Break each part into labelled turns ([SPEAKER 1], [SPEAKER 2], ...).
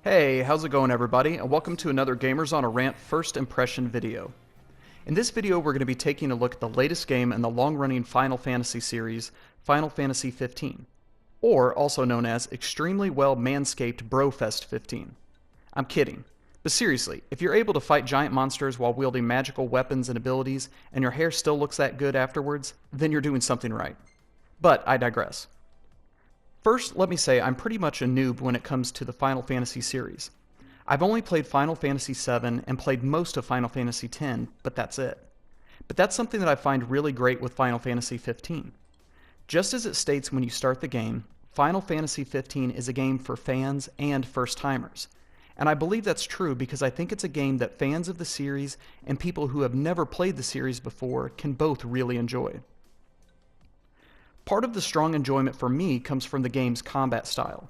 [SPEAKER 1] Hey, how's it going everybody, and welcome to another Gamers on a Rant first impression video. In this video we're going to be taking a look at the latest game in the long-running Final Fantasy series, Final Fantasy 15, or also known as Extremely Well Manscaped Brofest 15. I'm kidding, but seriously, if you're able to fight giant monsters while wielding magical weapons and abilities, and your hair still looks that good afterwards, then you're doing something right. But I digress. First, let me say I'm pretty much a noob when it comes to the Final Fantasy series. I've only played Final Fantasy VII and played most of Final Fantasy X, but that's it. But that's something that I find really great with Final Fantasy 15. Just as it states when you start the game, Final Fantasy 15 is a game for fans and first-timers. And I believe that's true because I think it's a game that fans of the series and people who have never played the series before can both really enjoy. Part of the strong enjoyment for me comes from the game's combat style.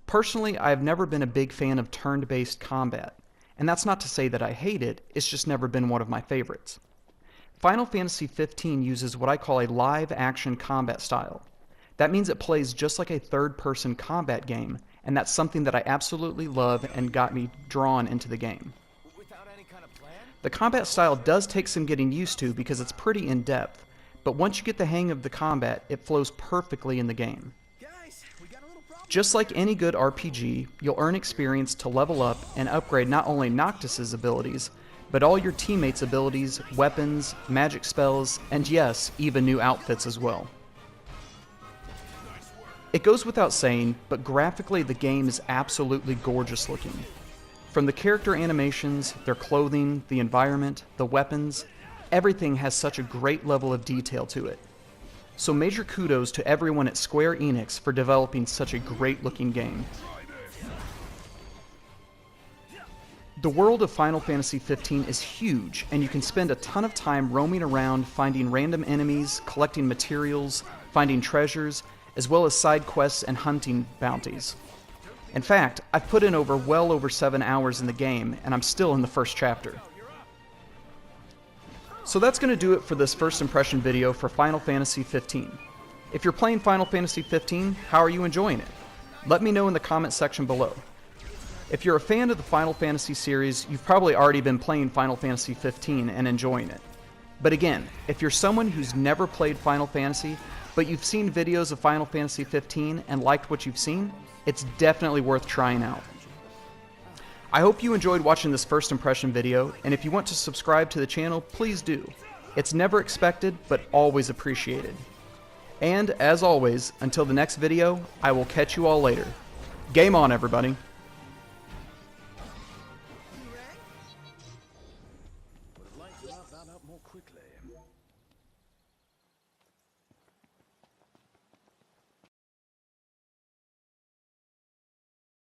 [SPEAKER 1] Personally, I have never been a big fan of turn-based combat, and that's not to say that I hate it, it's just never been one of my favorites. Final Fantasy 15 uses what I call a live-action combat style. That means it plays just like a third-person combat game, and that's something that I absolutely love and got me drawn into the game. The combat style does take some getting used to because it's pretty in-depth, but once you get the hang of the combat, it flows perfectly in the game. Just like any good RPG, you'll earn experience to level up and upgrade not only Noctis's abilities, but all your teammates' abilities, weapons, magic spells, and yes, even new outfits as well. It goes without saying, but graphically the game is absolutely gorgeous looking. From the character animations, their clothing, the environment, the weapons, everything has such a great level of detail to it. So major kudos to everyone at Square Enix for developing such a great looking game. The world of Final Fantasy 15 is huge, and you can spend a ton of time roaming around finding random enemies, collecting materials, finding treasures, as well as side quests and hunting bounties. In fact, I've put in well over 7 hours in the game, and I'm still in the first chapter. So that's going to do it for this first impression video for Final Fantasy 15. If you're playing Final Fantasy 15, how are you enjoying it? Let me know in the comment section below. If you're a fan of the Final Fantasy series, you've probably already been playing Final Fantasy 15 and enjoying it. But again, if you're someone who's never played Final Fantasy, but you've seen videos of Final Fantasy 15 and liked what you've seen, it's definitely worth trying out. I hope you enjoyed watching this first impression video, and if you want to subscribe to the channel, please do. It's never expected, but always appreciated. And, as always, until the next video, I will catch you all later. Game on, everybody!
[SPEAKER 2] Lighten that up more quickly.